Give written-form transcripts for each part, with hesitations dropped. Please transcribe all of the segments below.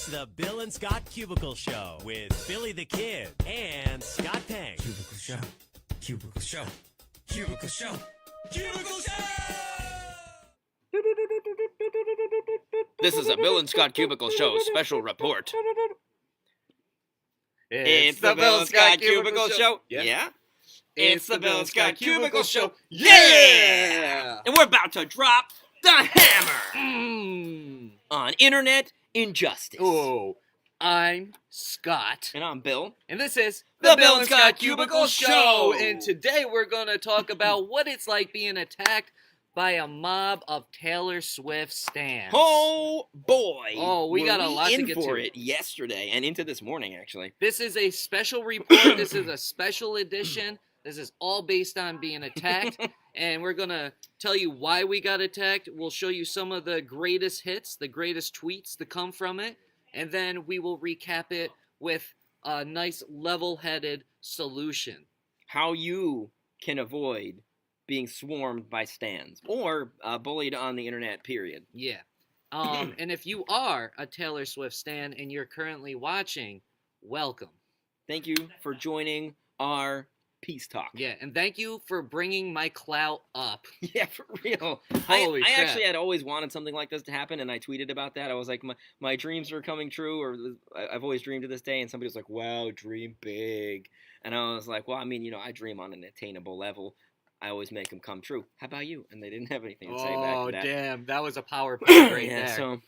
It's the Bill and Scott Cubicle Show with Billy the Kid and Scott Pang. Cubicle Show. Cubicle Show. Cubicle Show. Cubicle Show! This is a Bill and Scott Cubicle Show special report. It's the Bill and Scott Cubicle Show. Yeah. It's the Bill and Scott Cubicle Show. Yeah! And we're about to drop the hammer on internet injustice. Oh, I'm Scott. And I'm Bill. And this is the Bill and Scott Cubicle Show. And today we're going to talk about what it's like being attacked by a mob of Taylor Swift stans. Oh, boy. Oh, we got a lot to get to. For it yesterday and into this morning, actually. This is a special report. This is a special edition. This is all based on being attacked. And we're going to tell you why we got attacked. We'll show you some of the greatest hits, the greatest tweets that come from it. And then we will recap it with a nice level-headed solution. How you can avoid being swarmed by stans or bullied on the internet, period. Yeah. And if you are a Taylor Swift stan and you're currently watching, welcome. Thank you for joining our peace talk. Yeah, and thank you for bringing my clout up. Yeah, for real. Holy I crap. actually had always wanted something like this to happen, and I tweeted about that. I was like, my dreams are coming true, or I've always dreamed to this day, and somebody was like, wow, dream big. And I was like, well, I mean, I dream on an attainable level. I always make them come true. How about you? And they didn't have anything to say back Oh, to that. damn. That was a power play right Yeah, there. so All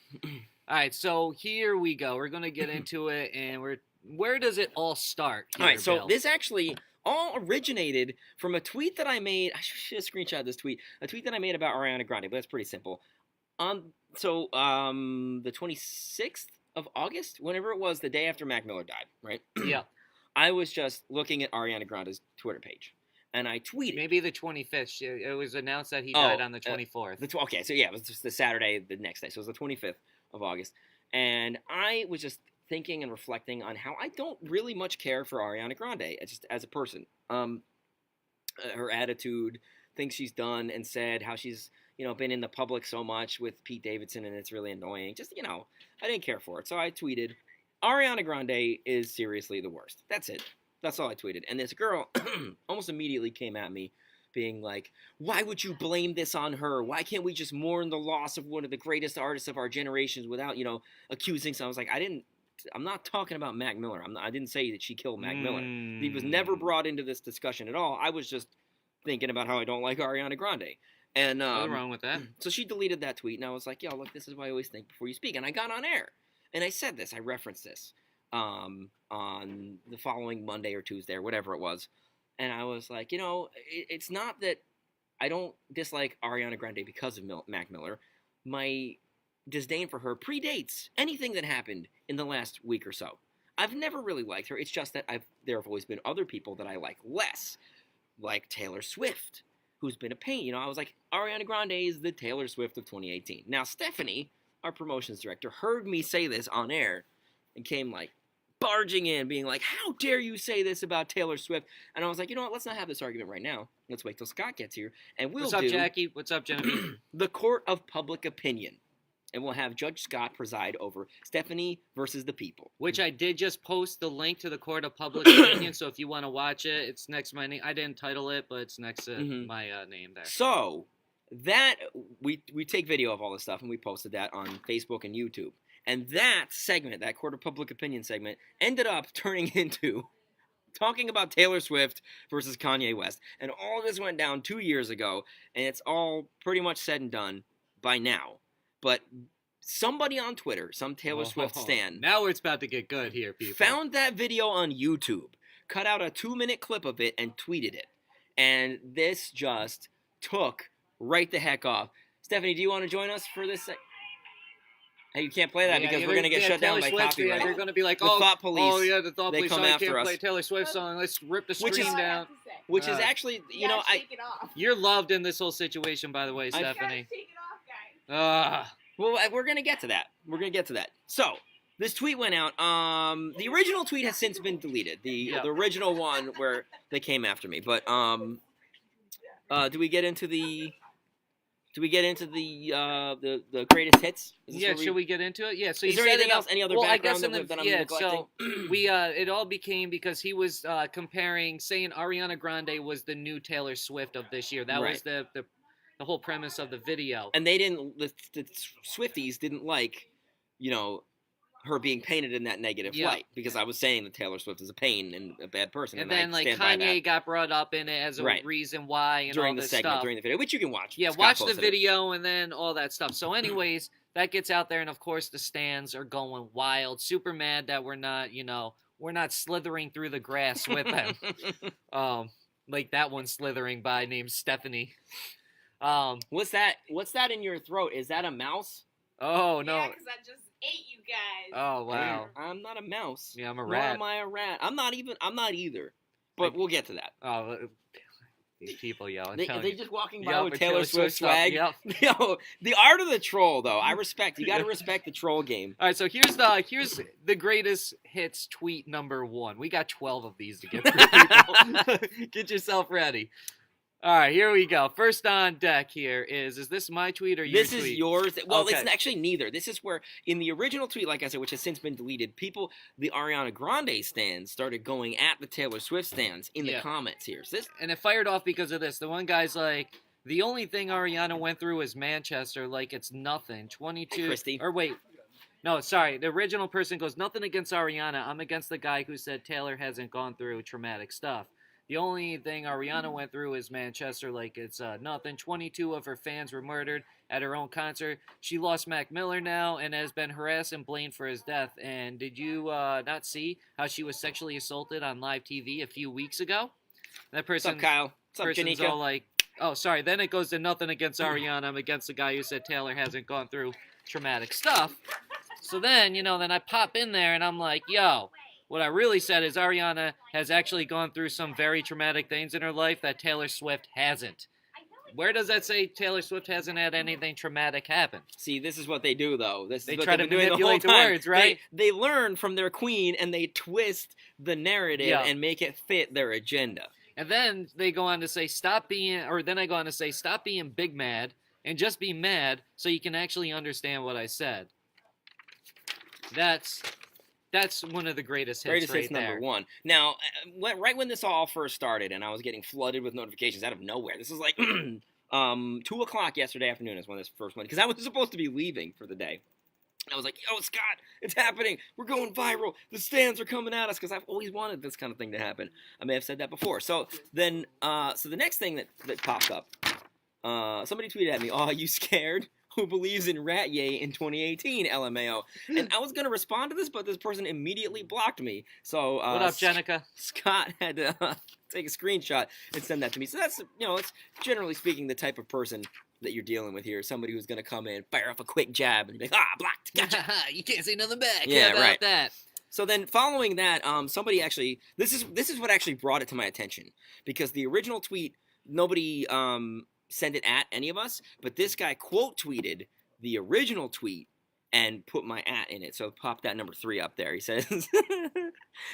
right, so here we go. We're going to get into it, and where does it all start here, all right, so Bill? this actually all originated from a tweet that I made. I should have screenshot this tweet. A tweet that I made about Ariana Grande, but that's pretty simple. The 26th of August, whenever it was, the day after Mac Miller died, right? Yeah. I was just looking at Ariana Grande's Twitter page, and I tweeted. Maybe the 25th. It was announced that he died on the 24th. Okay, so yeah, it was just the Saturday the next day. So it was the 25th of August. And I was just thinking and reflecting on how I don't really much care for Ariana Grande just as a person. Her attitude, things she's done and said, how she's, been in the public so much with Pete Davidson, and it's really annoying. Just, I didn't care for it. So I tweeted, Ariana Grande is seriously the worst. That's it. That's all I tweeted. And this girl almost immediately came at me being like, why would you blame this on her? Why can't we just mourn the loss of one of the greatest artists of our generations without, accusing someone? I was like, I'm not talking about Mac Miller. I didn't say that she killed Mac Miller. He was never brought into this discussion at all. I was just thinking about how I don't like Ariana Grande. And Nothing wrong with that. So she deleted that tweet, and I was like, yo, look, this is what I always think before you speak. And I got on air, and I said this. I referenced this on the following Monday or Tuesday or whatever it was. And I was like, it's not that I don't dislike Ariana Grande because of Mac Miller. My disdain for her predates anything that happened in the last week or so. I've never really liked her. It's just that there have always been other people that I like less, like Taylor Swift, who's been a pain. I was like, Ariana Grande is the Taylor Swift of 2018. Now, Stephanie, our promotions director, heard me say this on air and came like barging in, being like, how dare you say this about Taylor Swift? And I was like, you know what, let's not have this argument right now. Let's wait till Scott gets here, and we'll What's up, Jackie? What's up, Genevieve? the court of public opinion. And we'll have Judge Scott preside over Stephanie versus the people. Which I did just post the link to the Court of Public Opinion, so if you want to watch it, it's next to my name. I didn't title it, but it's next to my name there. So, that, we take video of all this stuff, and we posted that on Facebook and YouTube. And that segment, that Court of Public Opinion segment, ended up turning into talking about Taylor Swift versus Kanye West. And all this went down 2 years ago, and it's all pretty much said and done by now. But somebody on Twitter, some Taylor Swift stan, now it's about to get good here, people. found that video on YouTube, cut out a 2-minute clip of it, and tweeted it. And this just took right the heck off. Stephanie, do you want to join us for this? Hey, you can't play that because we're going to get shut down by copyright. They're going to be like, The Thought Police, the Thought they Police come song after can't us. play Taylor Swift song. Let's rip the screen down. Which is actually, shake it off. You're loved in this whole situation, by the way, Stephanie. You gotta take it off, guys. Well, we're going to get to that. So, this tweet went out. The original tweet has since been deleted. The original one where they came after me. But, do we get into the Do we get into the greatest hits? Yeah, should we get into it? Yeah. So Is you there set anything it up. else? Any other Well, I background guess in that I'm neglecting? so we it all became because he was comparing, saying Ariana Grande was the new Taylor Swift of this year. That was the whole premise of the video. And they didn't. The Swifties didn't like, her being painted in that negative light, because I was saying that Taylor Swift is a pain and a bad person. And then like stand by Kanye that. got brought up in it as a reason why and during all the this segment, stuff. during the video, which you can watch. Yeah, Scott watch the posted it. video and then all that stuff. So anyways, that gets out there, and of course the stands are going wild. Super mad that we're not slithering through the grass with them. Like that one slithering by named Stephanie. What's that in your throat? Is that a mouse? Oh no. Yeah, because I just ate you guys. Oh wow. I'm not a mouse. Yeah, I'm a Nor rat. am I a rat. I'm not either. But we'll get to that. Oh, these people yelling. Are they just walking by Yep, with with Taylor Swift stuff, swag? yep. The art of the troll, though. I respect. You got to respect the troll game. All right, so here's the greatest hits tweet number 1. We got 12 of these to get through, people. Get yourself ready. All right, here we go. First on deck here is this my tweet or your tweet? This is yours. Well, Okay. it's actually neither. This is where, in the original tweet, like I said, which has since been deleted, the Ariana Grande stands started going at the Taylor Swift stands in the comments here. So And it fired off because of this. The one guy's like, the only thing Ariana went through is Manchester, like it's nothing. 22. Hey, Christy. Or wait. No, sorry. The original person goes, nothing against Ariana. I'm against the guy who said Taylor hasn't gone through traumatic stuff. The only thing Ariana went through is Manchester, like it's nothing. 22 of her fans were murdered at her own concert. She lost Mac Miller now and has been harassed and blamed for his death. And did you not see how she was sexually assaulted on live TV a few weeks ago? That person, what's up, Kyle? What's up, person's Janika? all like, oh, sorry. Then it goes to nothing against Ariana. I'm against the guy who said Taylor hasn't gone through traumatic stuff. So then, then I pop in there and I'm like, yo. What I really said is Ariana has actually gone through some very traumatic things in her life that Taylor Swift hasn't. Where does that say Taylor Swift hasn't had anything traumatic happen? See, this is what they do, though. They what try they've to been doing manipulate the whole time. words, right? They learn from their queen, and they twist the narrative and make it fit their agenda. And then they go on to say, stop being big mad and just be mad so you can actually understand what I said. That's one of the greatest hits right there. Number 1. Now, right when this all first started, and I was getting flooded with notifications out of nowhere. This is like 2 o'clock yesterday afternoon is when this first went, because I was supposed to be leaving for the day. And I was like, yo, Scott, it's happening. We're going viral. The stands are coming at us, because I've always wanted this kind of thing to happen. I may have said that before. So then, the next thing that popped up, somebody tweeted at me, "Oh, you scared? Who believes in rat yay in 2018, LMAO?" And I was going to respond to this, but this person immediately blocked me. So what up, Jenica? Scott had to take a screenshot and send that to me. So that's, it's generally speaking the type of person that you're dealing with here. Somebody who's going to come in, fire off a quick jab, and be like, blocked, gotcha. You can't say nothing back. Yeah, How about right. that? So then following that, somebody actually, this is what actually brought it to my attention, because the original tweet, nobody send it at any of us, but this guy quote tweeted the original tweet and put my at in it, so pop that number 3 up there. He says,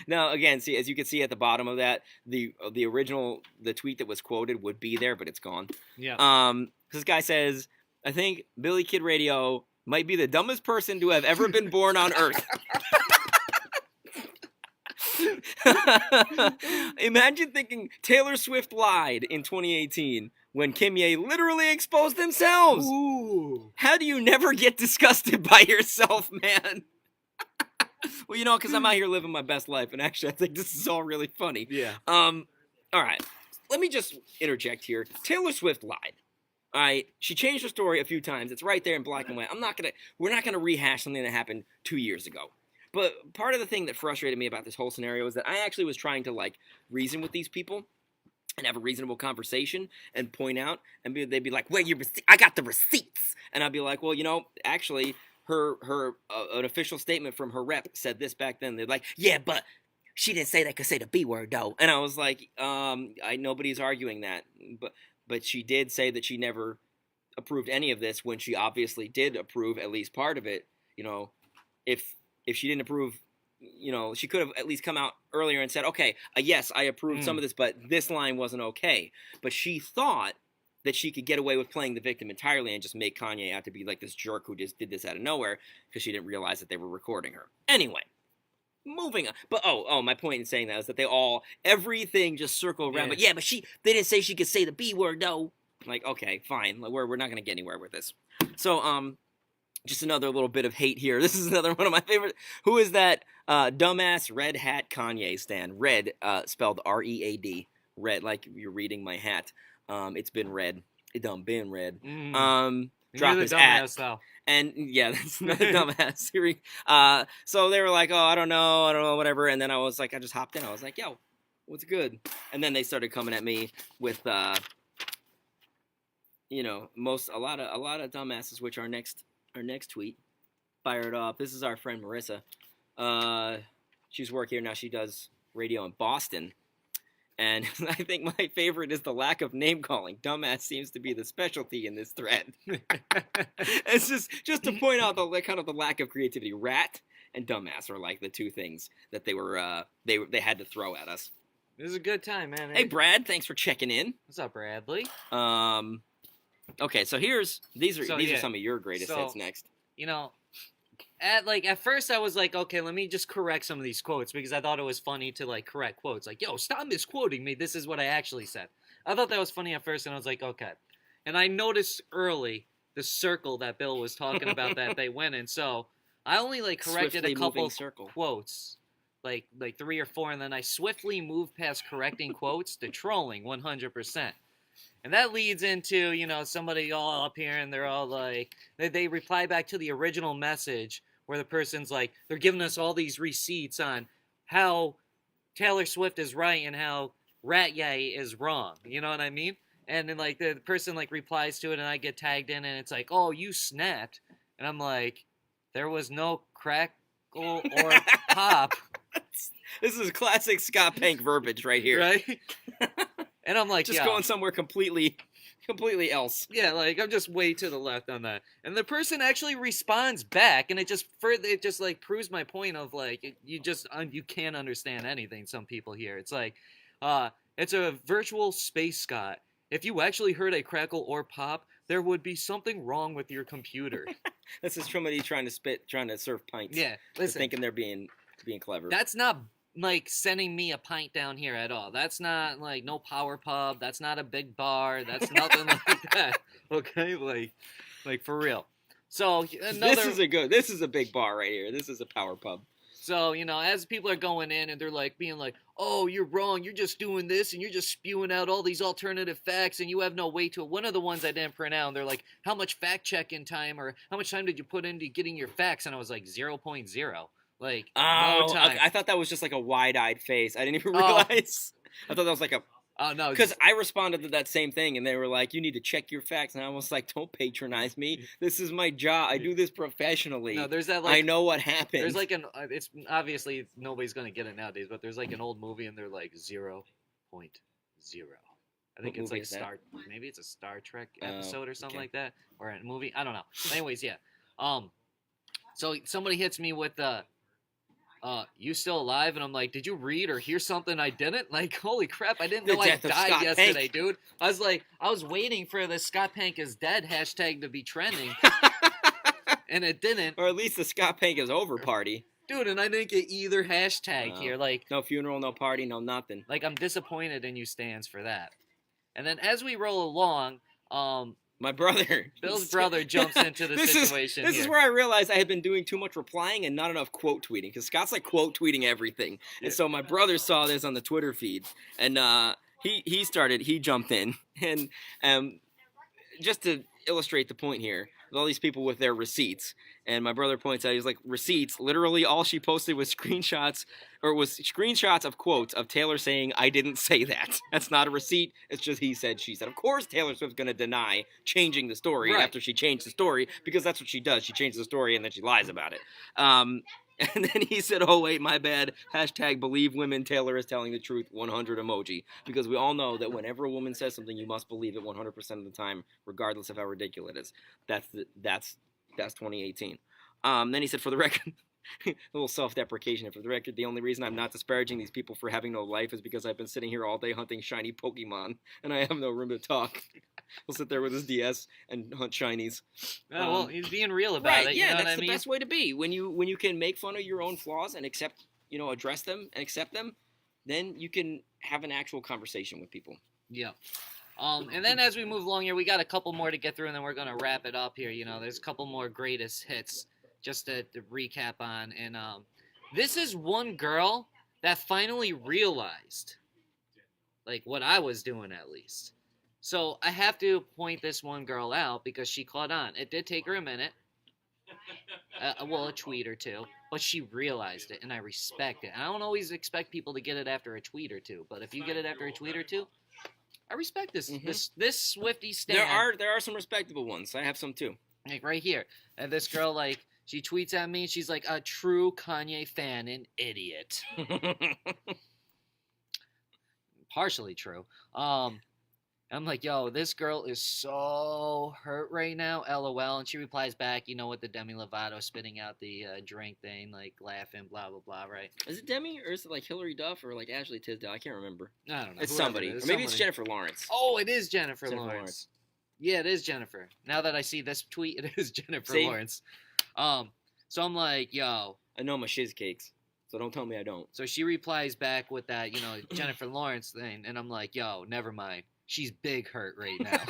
now again, see, as you can see at the bottom of that, the original, the tweet that was quoted would be there, but it's gone. Yeah. This guy says, "I think Billy Kid Radio might be the dumbest person to have ever been born on Earth." Imagine thinking Taylor Swift lied in 2018 when Kim Ye literally exposed themselves. Ooh. How do you never get disgusted by yourself, man? Well, because I'm out here living my best life, and actually I think this is all really funny. Yeah. All right. Let me just interject here. Taylor Swift lied. All right. She changed her story a few times. It's right there in black and white. We're not gonna rehash something that happened 2 years ago. But part of the thing that frustrated me about this whole scenario is that I actually was trying to reason with these people and have a reasonable conversation and point out, and they'd be like, "Where your I got the receipts," and I'd be like, "Well, actually, her an official statement from her rep said this back then." They're like, "Yeah, but she didn't say that. Could say the B word though," and I was like, nobody's arguing that, but she did say that she never approved any of this when she obviously did approve at least part of it. If she didn't approve, she could have at least come out earlier and said, okay, yes, I approved some of this, but this line wasn't okay. But she thought that she could get away with playing the victim entirely and just make Kanye out to be like this jerk who just did this out of nowhere because she didn't realize that they were recording her. Anyway, moving on. But my point in saying that is that everything just circled around. Yeah. But they didn't say she could say the B word, though. Like, okay, fine. Like, we're not gonna get anywhere with this. So just another little bit of hate here. This is another one of my favorite. Who is that dumbass red hat Kanye stan? Red, spelled R-E-A-D. Red, like you're reading my hat. It's been read. It done been read. Drop his ass. Though. And yeah, that's another dumbass theory. So they were like, oh, I don't know, whatever. And then I just hopped in. I was like, yo, what's good? And then they started coming at me with, a lot of dumbasses, which our next tweet fired off. This is our friend Marissa. She's work here now. She does radio in Boston. And I think my favorite is the lack of name calling. Dumbass seems to be the specialty in this thread. It's just to point out the kind of the lack of creativity. Rat and dumbass are like the two things that they had to throw at us. This is a good time, man. Hey Brad, thanks for checking in. What's up, Bradley? Okay, so these are some of your greatest hits next. At first I was like, okay, let me just correct some of these quotes because I thought it was funny to like correct quotes. Like, yo, stop misquoting me. This is what I actually said. I thought that was funny at first, and I was like, okay. And I noticed early the circle that Bill was talking about that they went in. So I only like corrected Swiftly a couple quotes, like 3 or 4, and then I swiftly moved past correcting quotes to trolling 100%. And that leads into, somebody all up here and they're all like, they reply back to the original message where the person's like, they're giving us all these receipts on how Taylor Swift is right and how Rat Yay is wrong. You know what I mean? And then like the person like replies to it and I get tagged in and it's like, oh, you snapped. And I'm like, there was no crackle or pop. This is classic Scott Pank verbiage right here. Right? And I'm like, just going somewhere completely else. Yeah, like I'm just way to the left on that. And the person actually responds back, and it just like proves my point of like you can't understand anything. Some people here, it's like, it's a virtual space Scott. If you actually heard a crackle or pop, there would be something wrong with your computer. This is somebody trying to serve pints. Yeah, listen, thinking they're being clever. That's not like sending me a pint down here at all. That's not like no power pub. That's not a big bar. That's nothing like that. Okay, like for real. So this is a big bar right here. This is a power pub. So as people are going in and they're like being like, oh, you're wrong. You're just doing this and you're just spewing out all these alternative facts and you have no weight to it. One of the ones I didn't print out, and they're like, how much fact checking time or how much time did you put into getting your facts? And I was like 0.0. Like, no time. I thought that was just like a wide-eyed face. I didn't even realize. I thought that was like a... Oh, no. Because I responded to that same thing, and they were like, you need to check your facts. And I was like, don't patronize me. This is my job. I do this professionally. No, there's that, I know what happened. There's like it's obviously nobody's going to get it nowadays, but there's like an old movie, and they're like 0.0. I think it's like maybe it's a Star Trek episode or something like that, or a movie. I don't know. Anyways, yeah. So somebody hits me with you still alive? And I'm like, did you read or hear something I didn't? Like, holy crap, I didn't know I died yesterday, dude. I was waiting for the Scott Pank is dead hashtag to be trending. And it didn't. Or at least the Scott Pank is over party. Dude, and I didn't get either hashtag here. Like, no funeral, no party, no nothing. Like, I'm disappointed in you stands for that. And then as we roll along, my brother. Bill's brother jumps into the situation. This is where I realized I had been doing too much replying and not enough quote tweeting. Because Scott's like quote tweeting everything. And so my brother saw this on the Twitter feed. And he jumped in. And just to illustrate the point here, with all these people with their receipts. And my brother points out, he's like, receipts, literally all she posted was screenshots of quotes of Taylor saying, I didn't say that. That's not a receipt. It's just he said, she said. Of course Taylor Swift's going to deny changing the story after she changed the story, because that's what she does. She changes the story and then she lies about it. And then he said, oh, wait, my bad. Hashtag believe women. Taylor is telling the truth. 100 emoji. Because we all know that whenever a woman says something, you must believe it 100% of the time, regardless of how ridiculous it is. That's 2018. Then he said, for the record, a little self-deprecation. For the record, the only reason I'm not disparaging these people for having no life is because I've been sitting here all day hunting shiny Pokemon, and I have no room to talk. He'll sit there with his DS and hunt shinies. Oh, well, he's being real about Right, it. yeah, You know that's what I the mean? best way to be. When you can make fun of your own flaws and accept, address them and accept them, then you can have an actual conversation with people. Yeah. And then as we move along here, we got a couple more to get through, and then we're gonna wrap it up here. There's a couple more greatest hits just to recap on, and this is one girl that finally realized, like, what I was doing at least. So I have to point this one girl out because she caught on. It did take her a minute, a tweet or two, but she realized it, and I respect it. And I don't always expect people to get it after a tweet or two, but if you get it after a tweet or two, I respect this. This Swiftie stand. There are some respectable ones. I have some too. Like right here, and this girl, like, she tweets at me. She's like, a true Kanye fan, an idiot. Partially true. I'm like, yo, this girl is so hurt right now, LOL. And she replies back, with the Demi Lovato spitting out the drink thing, like laughing, blah, blah, blah, right? Is it Demi, or is it like Hillary Duff, or like Ashley Tisdale? I can't remember. I don't know. It's Whoever somebody. it is, Or maybe it's somebody. Jennifer Lawrence. Oh, it is Jennifer Jennifer Lawrence. Lawrence. Yeah, it is Jennifer. Now that I see this tweet, it is Jennifer See? Lawrence. So I'm like, yo. I know my shiz cakes, so don't tell me I don't. So she replies back with that, Jennifer Lawrence thing, and I'm like, yo, never mind. She's big hurt right now.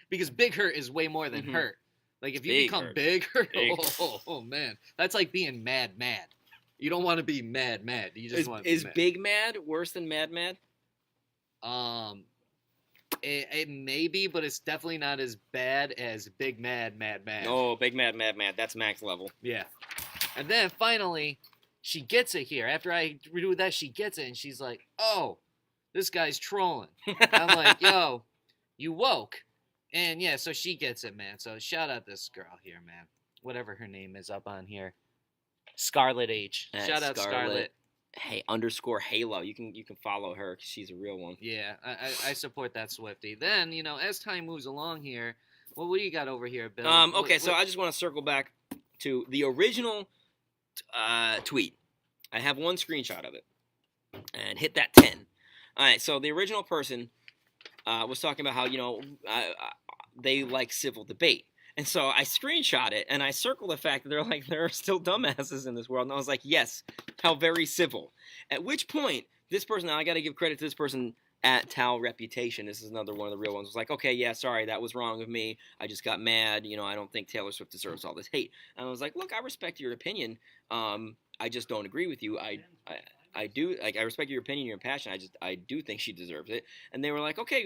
Because big hurt is way more than hurt. Like, if you Big become hurt. big hurt, Big. oh, man. That's like being mad. You don't want to be mad. You just want to be Is mad. Big Mad worse than Mad? It may be, but it's definitely not as bad as Big Mad. Oh, Big Mad. That's max level. Yeah. And then finally, she gets it here. After I do that, she gets it, and she's like, oh, this guy's trolling. I'm like, yo, you woke. And yeah, so she gets it, man. So shout out this girl here, man. Whatever her name is up on here. Scarlet H. Shout out Scarlet. Hey, _ Halo. You can follow her because she's a real one. Yeah, I support that Swiftie. Then, as time moves along here, what do you got over here, Bill? Okay, so I just want to circle back to the original tweet. I have one screenshot of it. And hit that 10. All right, so the original person was talking about how, they like civil debate. And so I screenshot it, and I circled the fact that there are still dumbasses in this world. And I was like, yes, how very civil. At which point, this person, now I got to give credit to this person at Tal Reputation. This is another one of the real ones. Was like, okay, yeah, sorry, that was wrong of me. I just got mad. I don't think Taylor Swift deserves all this hate. And I was like, look, I respect your opinion. I just don't agree with you. I do, like, I respect your opinion, your passion. I do think she deserves it. And they were like, okay,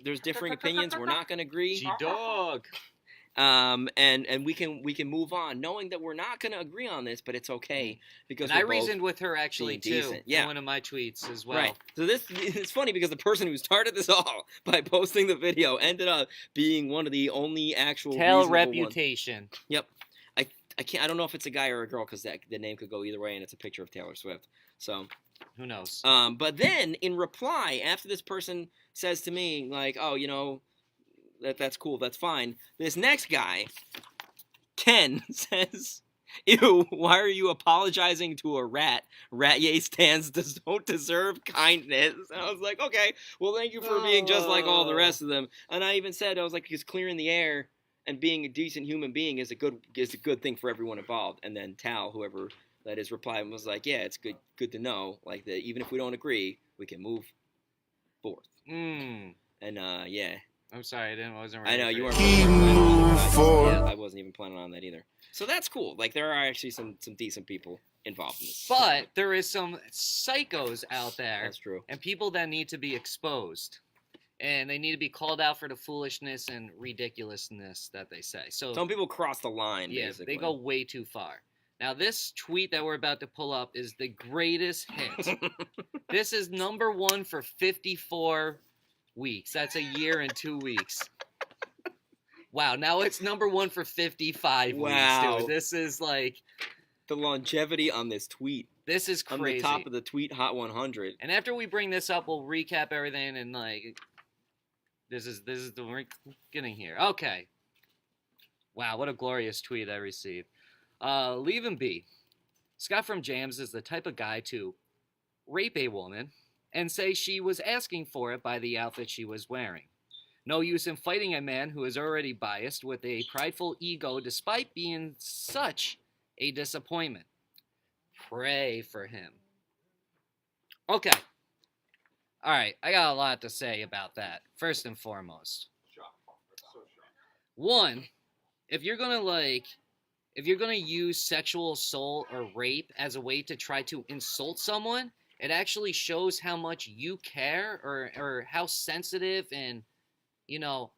there's differing opinions. We're not going to agree. G-Dog. And we can move on, knowing that we're not going to agree on this, but it's okay because And I we're both reasoned with her actually being too. decent. Yeah. In one of my tweets as well. Right. So it's funny because the person who started this all by posting the video ended up being one of the only actual Tell reasonable Reputation. ones. Yep. I don't know if it's a guy or a girl because the name could go either way, and it's a picture of Taylor Swift. So Who knows? but then in reply, after this person says to me like, oh, that's cool, that's fine. This next guy, Ken, says, ew, why are you apologizing to a rat? Rat-yay stands don't deserve kindness. And I was like, okay, well, thank you for being just like all the rest of them. And I even said, I was like, because clearing the air and being a decent human being is a good thing for everyone involved. And then Tal, whoever that is, replied and was like, yeah, it's good to know, like, that even if we don't agree, we can move forth. And yeah. I'm sorry, wasn't I ready. know for you it. weren't. I wasn't even planning on that either. So that's cool. Like, there are actually some decent people involved in this. But there is some psychos out there. That's true. And people that need to be exposed. And they need to be called out for the foolishness and ridiculousness that they say. So Some people cross the line, yeah, basically. they go way too far. Now, this tweet that we're about to pull up is the greatest hit. This is number 1 for 54 weeks. That's a year and 2 weeks. Wow, now it's number 1 for 55 Wow. weeks, dude. This is like... The longevity on this tweet. This is crazy. On the top of the tweet Hot 100. And after we bring this up, we'll recap everything and, like... This is the we're getting here. Okay. Wow, what a glorious tweet I received. Leave him be. Scott from Jams is the type of guy to rape a woman and say she was asking for it by the outfit she was wearing. No use in fighting a man who is already biased with a prideful ego despite being such a disappointment. Pray for him. Okay. All right, I got a lot to say about that. First and foremost. One, if you're going to use sexual assault or rape as a way to try to insult someone, it actually shows how much you care or how sensitive and, you know,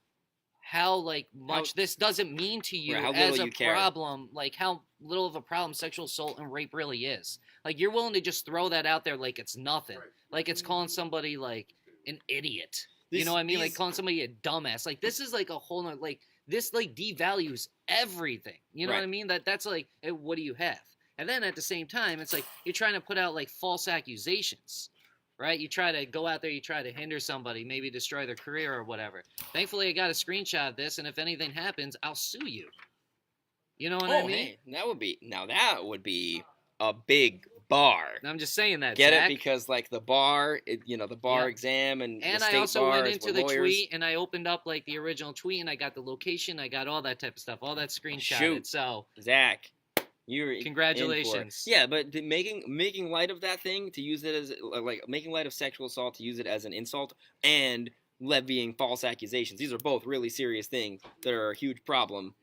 how, like, much this doesn't mean to you as a problem, like, how little of a problem sexual assault and rape really is. Like, you're willing to just throw that out there like it's nothing. Like, it's calling somebody, like, an idiot. You know what I mean? Like, calling somebody a dumbass. Like, this is, like, a whole nother, like, this, like, devalues everything. You know what I mean? That's, like, what do you have? And then at the same time, it's like, you're trying to put out, like, false accusations. Right? You try to go out there, you try to hinder somebody, maybe destroy their career or whatever. Thankfully, I got a screenshot of this, and if anything happens, I'll sue you. You know what I mean? Hey, that would be a big bar. I'm just saying that, Get Zach. it? Because, like, the bar, the bar exam and the state I also went bars into were the lawyers. tweet, and I opened up, like, the original tweet, and I got the location, I got all that type of stuff, all that screenshotted. Shoot. So, Zach, you're congratulations. Yeah, but making light of that thing to use it as, like, making light of sexual assault to use it as an insult and levying false accusations. These are both really serious things that are a huge problem,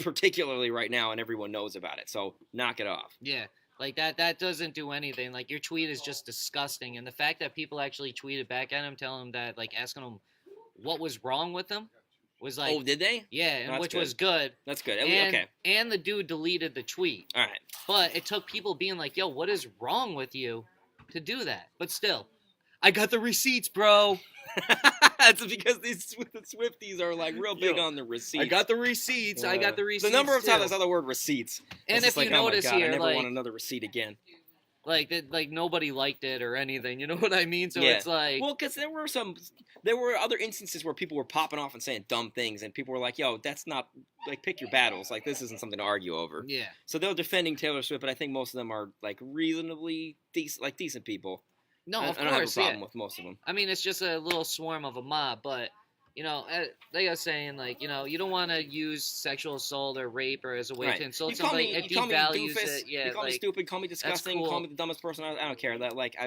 particularly right now, and everyone knows about it. So knock it off. Yeah. Like, that doesn't do anything. Like, your tweet is just disgusting. And the fact that people actually tweeted back at him, telling him that, like, asking him what was wrong with him was like... Oh, did they? Yeah, and That's which good. was good. That's good. And, Okay. And the dude deleted the tweet. All right. But it took people being like, yo, what is wrong with you to do that? But still, I got the receipts, bro. That's because the Swifties are, like, real big on the receipts. I got the receipts. I got the receipts. The number of times I too. saw the word receipts. And It's if just you like, notice oh my God, here, I never like, want another receipt again. Like nobody liked it or anything. You know what I mean? So it's like, well, because there were other instances where people were popping off and saying dumb things, and people were like, "Yo, that's not like pick your battles. Like this isn't something to argue over." yeah. So they're defending Taylor Swift, but I think most of them are like reasonably decent people. No, of I don't have a course, problem with most of them. I mean, it's just a little swarm of a mob, but, you know, like I was saying, like, you know, you don't want to use sexual assault or rape or as a way to insult somebody. It devalues it. Yeah, you call me stupid, call me disgusting, cool. call me the dumbest person. I don't care. That like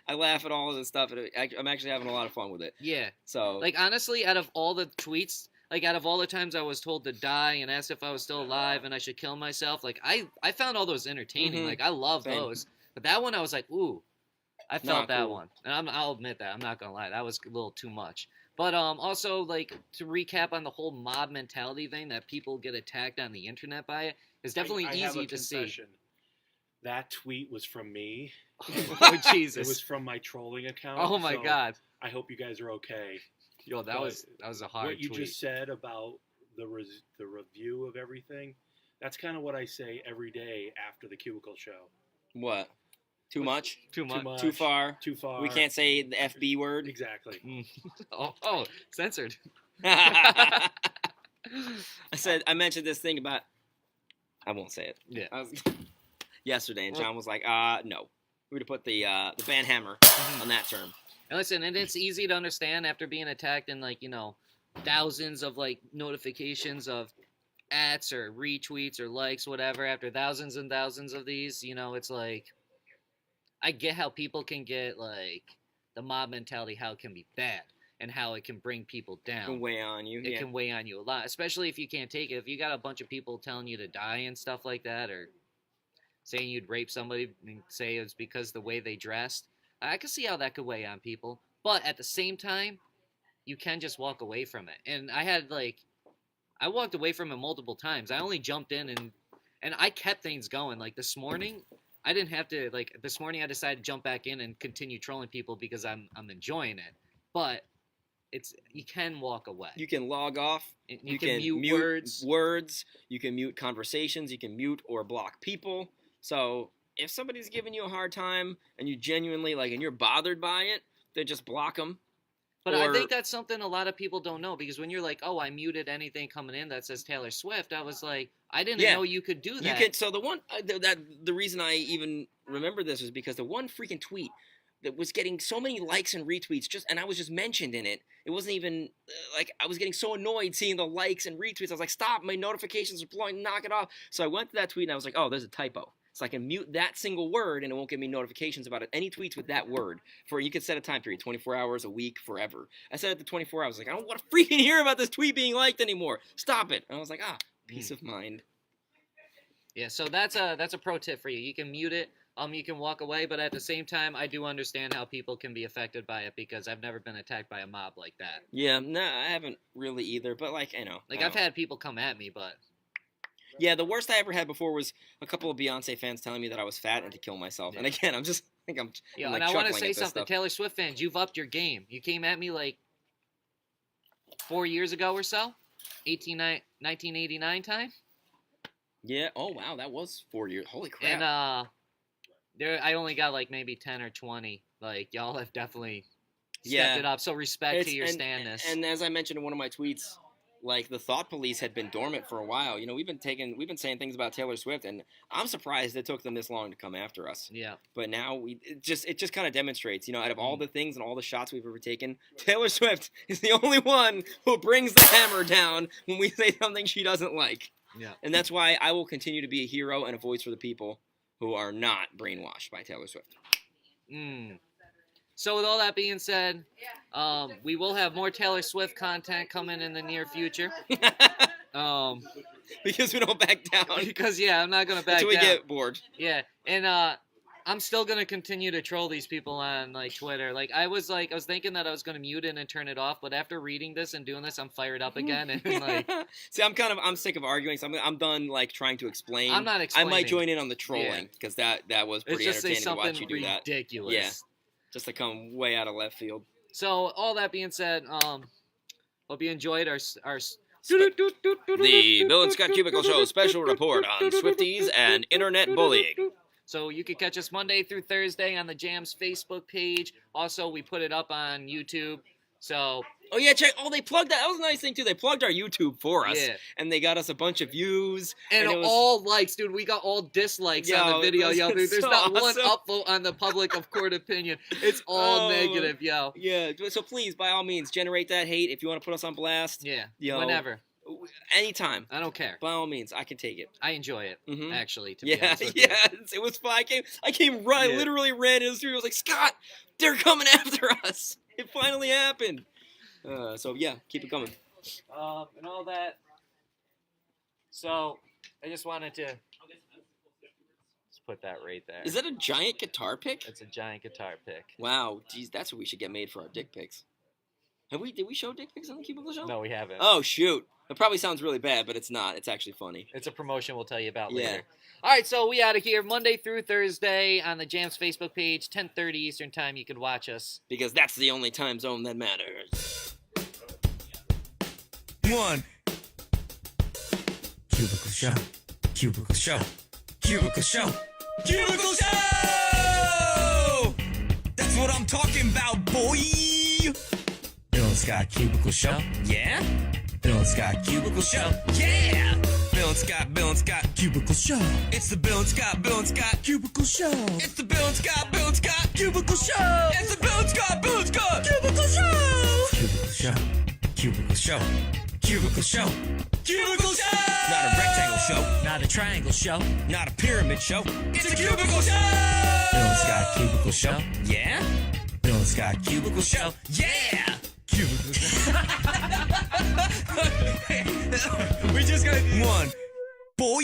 I laugh at all of this stuff, and I'm actually having a lot of fun with it. Yeah. So like honestly, out of all the tweets, like out of all the times I was told to die and asked if I was still alive and I should kill myself, like I found all those entertaining. Mhm. Like I love Same. those. But that one I was like, ooh. I felt Not that cool. one, and I'll admit that. I'm not gonna lie, that was a little too much. But also, like, to recap on the whole mob mentality thing that people get attacked on the internet by it, it's definitely I have easy a to see. confession. That tweet was from me. Oh Jesus! It was from my trolling account. Oh my so God! I hope you guys are okay. Yo, that But was a hard What you tweet. just said about the review of everything, that's kind of what I say every day after the Cubicle Show. what? Too much? Too much. Too far? Too far. We can't say the FB word. Exactly. Oh, censored. I mentioned this thing about. I won't say it. Yeah. Yesterday, and John was like, no. We're gonna put the ban hammer on that term. And listen, and it's easy to understand after being attacked in, like, you know, thousands of, like, notifications of ats or retweets or likes, whatever, after thousands and thousands of these, you know, it's like, I get how people can get, like, the mob mentality, how it can be bad, and how it can bring people down. It can weigh on you. It can weigh on you a lot, especially if you can't take it. If you got a bunch of people telling you to die and stuff like that, or saying you'd rape somebody and say it's because the way they dressed, I can see how that could weigh on people. But at the same time, you can just walk away from it. And I walked away from it multiple times. I only jumped in and I kept things going. Like this morning, I didn't have to, like, this morning I decided to jump back in and continue trolling people because I'm enjoying it. But you can walk away. You can log off. You can mute words. You can mute conversations. You can mute or block people. So if somebody's giving you a hard time and you genuinely, like, and you're bothered by it, then just block them. But I think that's something a lot of people don't know, because when you're like, oh, I muted anything coming in that says Taylor Swift, I was like, I didn't know you could do that. You can. So the reason I even remember this is because the one freaking tweet that was getting so many likes and retweets, and I was just mentioned in it. It wasn't even like I was getting so annoyed seeing the likes and retweets. I was like, stop, my notifications are blowing, knock it off. So I went to that tweet and I was like, oh, there's a typo. So I can mute that single word and it won't give me notifications about it. Any tweets with that word. You could set a time period, 24 hours, a week, forever. I set it to 24 hours. Like, I don't want to freaking hear about this tweet being liked anymore. Stop it. And I was like, peace of mind. Yeah, so that's a pro tip for you. You can mute it. You can walk away, but at the same time, I do understand how people can be affected by it because I've never been attacked by a mob like that. Yeah, no, I haven't really either, but like, I've had people come at me, but... Yeah, the worst I ever had before was a couple of Beyonce fans telling me that I was fat and to kill myself. Yeah. And again, I'm Yeah, like, and I want to say something. Stuff. Taylor Swift fans, you've upped your game. You came at me like 4 years ago or so, 1989 time. Yeah. Oh wow, that was 4 years. Holy crap. And I only got like maybe 10 or 20. Like y'all have definitely stepped it up. So respect to your standness. And as I mentioned in one of my tweets, like the thought police had been dormant for a while. We've been saying things about Taylor Swift, and I'm surprised it took them this long to come after us. Yeah. But now it just kind of demonstrates, out of all the things and all the shots we've ever taken, Taylor Swift is the only one who brings the hammer down when we say something she doesn't like. Yeah. And that's why I will continue to be a hero and a voice for the people who are not brainwashed by Taylor Swift. So with all that being said, we will have more Taylor Swift content coming in the near future. Because we don't back down. Because I'm not gonna back down until we get bored. Yeah, and I'm still gonna continue to troll these people on like Twitter. Like I was thinking that I was gonna mute it and turn it off, but after reading this and doing this, I'm fired up again. And like, see, I'm sick of arguing. So I'm done like trying to explain. I'm not explaining. I might join in on the trolling because that was pretty entertaining to watch you do that. Ridiculous. Yeah, just to come way out of left field. So all that being said, hope you enjoyed our the Bill and Scott Cubicle Show special report on Swifties and internet bullying. So you can catch us Monday through Thursday on the Jams Facebook page. Also, we put it up on YouTube. So oh yeah, check. Oh, they plugged that. That was a nice thing too. They plugged our YouTube for us, and they got us a bunch of views and it was all likes, dude. We got all dislikes on the video, yo. Dude, there's not one upvote on the public of court opinion. It's all negative, yo. Yeah. So please, by all means, generate that hate if you want to put us on blast. Yeah. Whenever. Anytime. I don't care. By all means, I can take it. I enjoy it, actually, to be honest with you. It was fun. I came right, literally ran in the studio. I was like, Scott, they're coming after us. It finally happened. So, yeah, keep it coming. And all that. So, I just wanted to just put that right there. Is that a giant guitar pick? It's a giant guitar pick. Wow. Geez, that's what we should get made for our dick pics. Did we show dick pics on the Cubicle Show? No, we haven't. Oh, shoot. It probably sounds really bad, but it's not. It's actually funny. It's a promotion we'll tell you about later. All right, so we out of here Monday through Thursday on the Jams Facebook page, 10:30 Eastern Time. You can watch us. Because that's the only time zone that matters. One. Cubicle Show. Cubicle Show. Cubicle Show. Cubicle Show! That's what I'm talking about, boy! Bill and Scott Cubicle Show. Yeah? Bill and Scott Cubicle Show. Yeah! Bill and Scott Cubicle Show. It's the Bill and Scott Cubicle Show. It's the Bill and Scott Cubicle Show. It's the Bill and Scott Cubicle Show. Cubicle Show. Cubicle Show. Cubicle Show. Cubicle Show. Not a rectangle show. Not a triangle show. Not a pyramid show. It's a cubicle show. Bill and Scott Cubicle Show. Yeah? Bill and Scott Cubicle Show. Yeah! Cubicle Show. We just gotta do one. Boy!